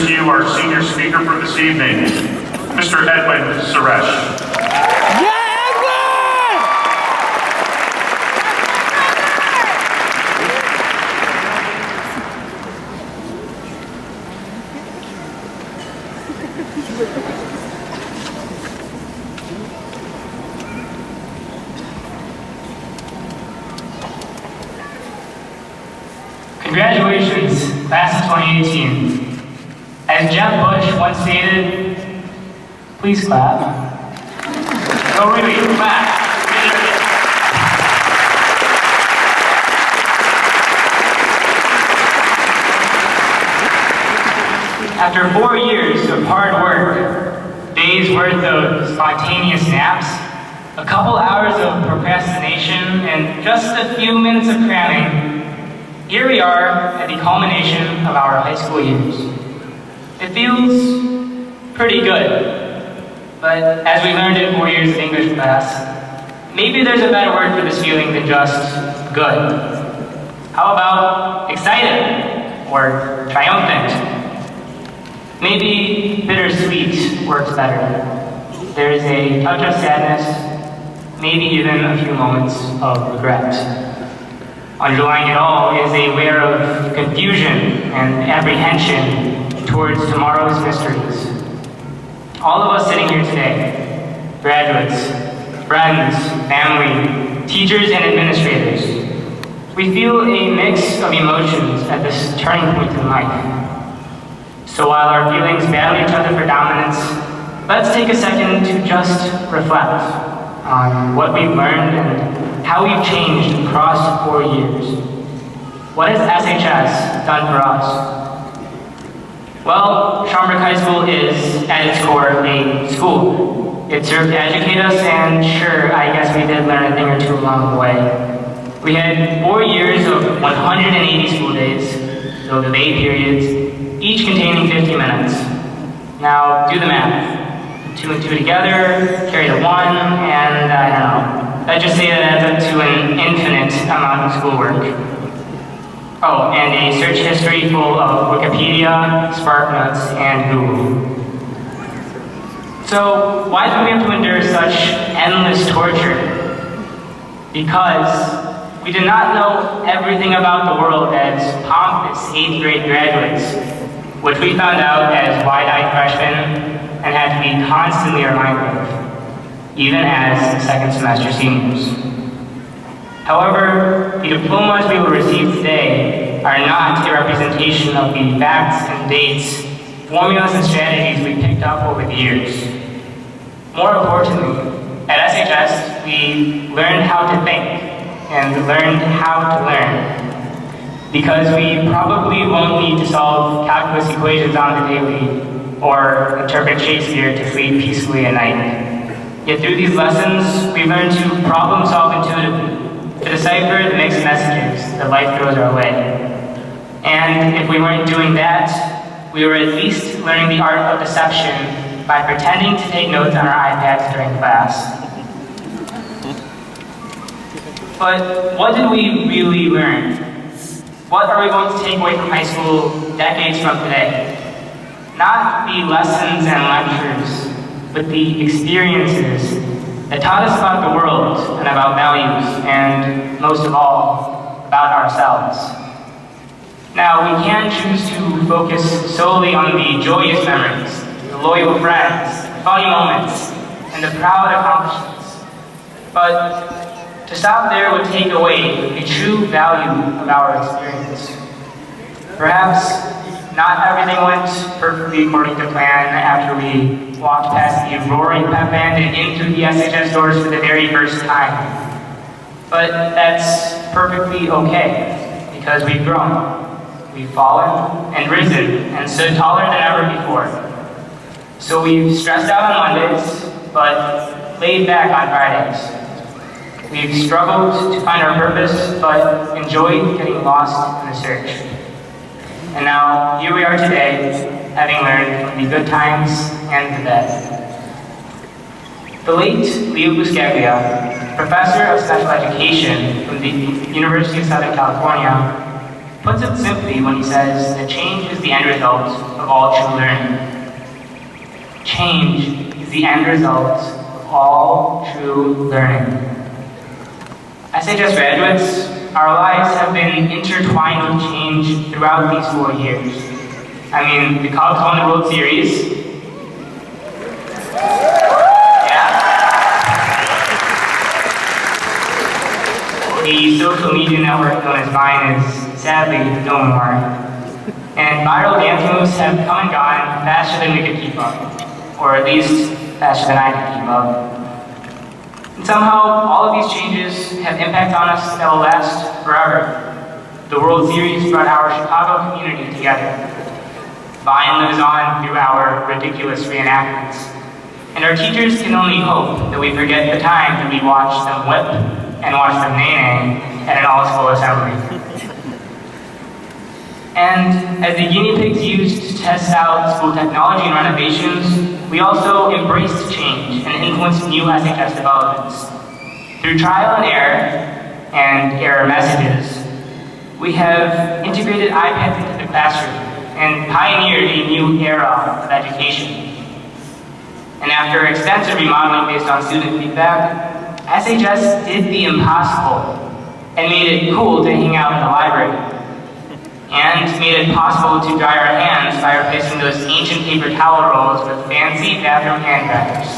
you our senior speaker for this evening, Mr. Edwin Suresh. Congratulations, class of 2018. As Jeb Bush once stated, please clap. No, really, clap. After 4 years of hard work, days worth of spontaneous naps, a couple hours of procrastination, and just a few minutes of cramming, here we are at the culmination of our high school years. It feels pretty good, but as we learned in 4 years of English class, maybe there's a better word for this feeling than just good. How about excited or triumphant? Maybe bittersweet works better. There is a touch of sadness, maybe even a few moments of regret. Underlying it all is a layer of confusion and apprehension towards tomorrow's mysteries. All of us sitting here today, graduates, friends, family, teachers, and administrators, we feel a mix of emotions at this turning point in life. So while our feelings battle each other for dominance, let's take a second to just reflect on what we've learned and how we've changed across 4 years. What has SHS done for us? Well, Schaumburg High School is, at its core, a school. It served to educate us, and sure, I guess we did learn a thing or two along the way. We had 4 years of 180 school days, so the day periods, each containing 50 minutes. Now, do the math. 2 and 2 together, carry the 1, and I don't know. Let's just say that adds up to an infinite amount of schoolwork. Oh, and a search history full of Wikipedia, SparkNotes, and Google. So, why do we have to endure such endless torture? Because we did not know everything about the world as pompous 8th grade graduates, which we found out as wide-eyed freshmen and had to be constantly reminded of, even as second semester seniors. However, the diplomas we will receive today are not a representation of the facts and dates, formulas and strategies we picked up over the years. More importantly, at SHS, we learned how to think and learned how to learn. Because we probably won't need to solve calculus equations on the daily or interpret Shakespeare to sleep peacefully at night. Yet through these lessons, we learn to problem solve intuitively, to decipher the mixed messages that life throws our way. And if we weren't doing that, we were at least learning the art of deception by pretending to take notes on our iPads during class. But what did we really learn? What are we going to take away from high school decades from today? Not the lessons and lectures, but the experiences that taught us about the world and about values, and most of all, about ourselves. Now, we can choose to focus solely on the joyous memories, the loyal friends, the funny moments, and the proud accomplishments. But to stop there would take away the true value of our experience. Perhaps not everything went perfectly according to plan after we walked past the roaring pep band and into the SHS doors for the very first time. But that's perfectly okay, because we've grown. We've fallen and risen and stood taller than ever before. So we've stressed out on Mondays, but laid back on Fridays. We've struggled to find our purpose, but enjoyed getting lost in the search. And now, here we are today, having learned from the good times and the bad. The late Leo Buscaglia, professor of special education from the University of Southern California, put puts it simply when he says that change is the end result of all true learning. Change is the end result of all true learning. SHS graduates, our lives have been intertwined with change throughout these 4 years. I mean, the Cubs won the World Series. Yeah. The social media network known as Vine is sadly no more. And viral dance moves have come and gone faster than we could keep up. Or at least faster than I could keep up. And somehow, all of these changes have impact on us that will last forever. The World Series brought our Chicago community together. Vine lives on through our ridiculous reenactments. And our teachers can only hope that we forget the time that we watched them whip and watched them nay-nay at an all-school assembly. And as the guinea pigs used to test out school technology and renovations, we also embraced change and influenced new SHS developments. Through trial and error messages, we have integrated iPads into the classroom and pioneered a new era of education. And after extensive remodeling based on student feedback, SHS did the impossible and made it cool to hang out in the library. And made it possible to dry our hands by replacing those ancient paper towel rolls with fancy bathroom hand dryers.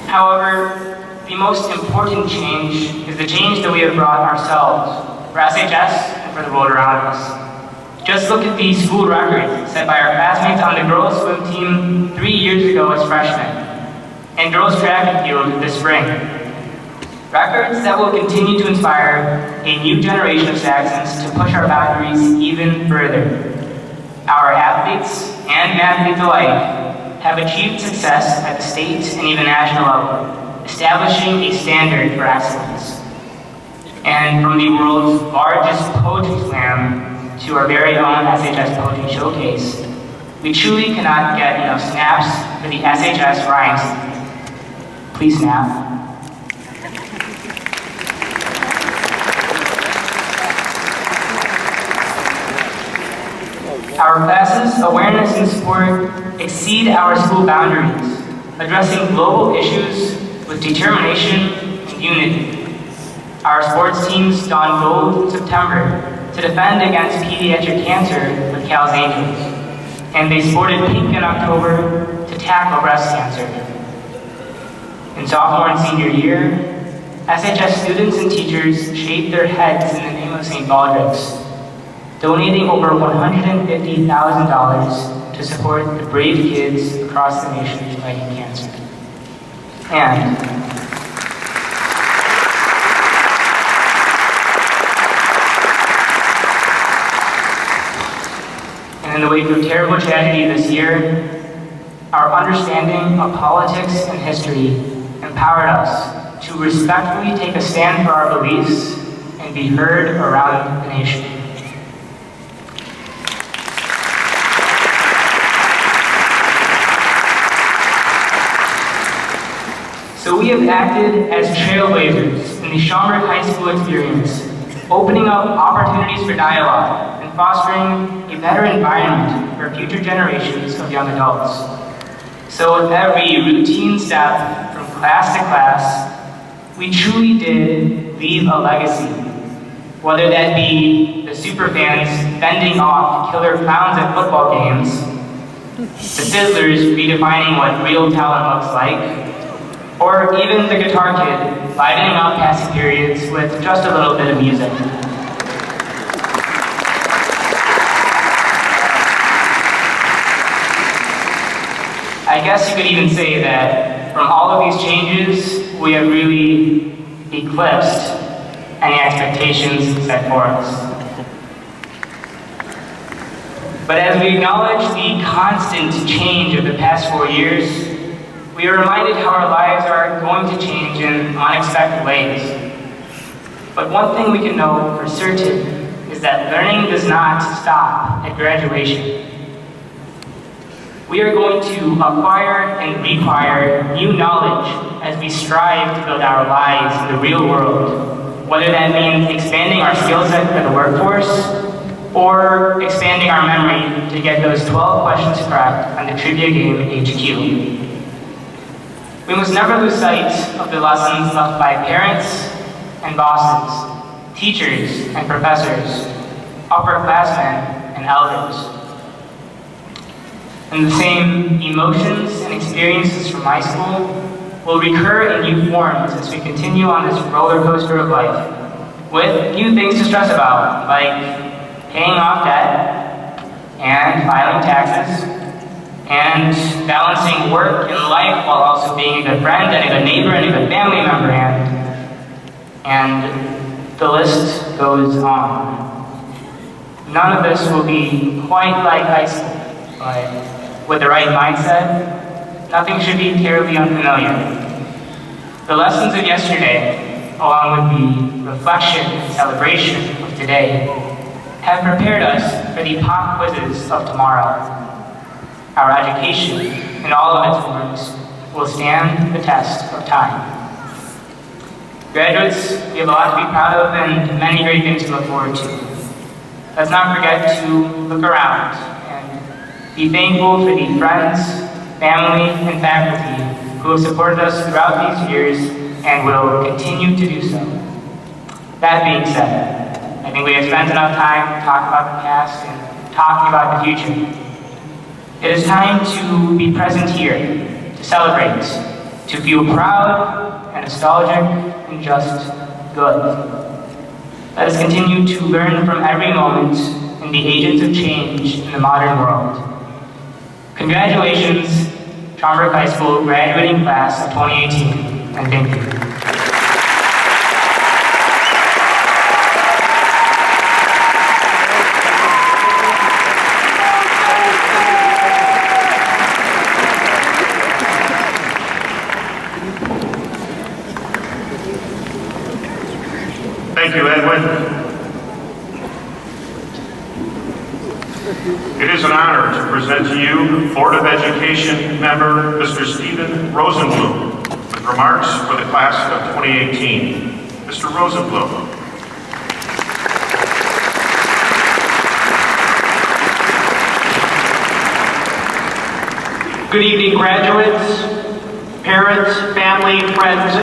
However, the most important change is the change that we have brought ourselves, for SHS and for the world around us. Just look at the school records set by our classmates on the girls' swim team 3 years ago as freshmen, and girls' track and field this spring. Records that will continue to inspire a new generation of Saxons to push our boundaries even further. Our athletes and mathletes alike have achieved success at the state and even national level, establishing a standard for excellence. And from the world's largest poetry slam to our very own SHS Poetry Showcase, we truly cannot get enough snaps for the SHS rhyme scheme. Please snap. Our classes, awareness, and sport exceed our school boundaries, addressing global issues with determination and unity. Our sports teams donned gold in September to defend against pediatric cancer with Cal's Angels, and they sported pink in October to tackle breast cancer. In sophomore and senior year, SHS students and teachers shaved their heads in the name of St. Baldrick's, donating over $150,000 to support the brave kids across the nation fighting cancer. And in the wake of terrible tragedy this year, our understanding of politics and history empowered us to respectfully take a stand for our beliefs and be heard around the nation. So we have acted as trailblazers in the Schaumburg High School experience, opening up opportunities for dialogue and fostering a better environment for future generations of young adults. So with every routine step from class to class, we truly did leave a legacy. Whether that be the superfans fending off killer clowns at football games, the Sizzlers redefining what real talent looks like, or even the guitar kid livening up passing periods with just a little bit of music. I guess you could even say that from all of these changes, we have really eclipsed any expectations set for us. But as we acknowledge the constant change of the past 4 years, we are reminded how our lives are going to change in unexpected ways. But one thing we can know for certain is that learning does not stop at graduation. We are going to acquire and require new knowledge as we strive to build our lives in the real world. whether that means expanding our skill set for the workforce or expanding our memory to get those 12 questions correct on the trivia game HQ. We must never lose sight of the lessons left by parents and bosses, teachers and professors, upperclassmen and elders. And the same emotions and experiences from high school will recur in new forms as we continue on this roller coaster of life, with new things to stress about, like paying off debt and filing taxes and balancing work and life while also being a good friend and a good neighbor and a good family member, and the list goes on. None of this will be quite like high school, but with the right mindset, nothing should be terribly unfamiliar. The lessons of yesterday, along with the reflection and celebration of today, have prepared us for the pop quizzes of tomorrow. Our education, in all of its forms, will stand the test of time. Graduates, we have a lot to be proud of and many great things to look forward to. Let's not forget to look around and be thankful for the friends, family, and faculty who have supported us throughout these years and will continue to do so. That being said, I think we have spent enough time talking about the past and talking about the future. It is time to be present here, to celebrate, to feel proud and nostalgic and just good. Let us continue to learn from every moment and be agents of change in the modern world. Congratulations, Schaumburg High School graduating class of 2018, and thank you. Thank you, Edwin. It is an honor to present to you Board of Education member Mr. Stephen Rosenblum with remarks for the class of 2018. Mr. Rosenblum. Good evening, graduates, parents, family, friends,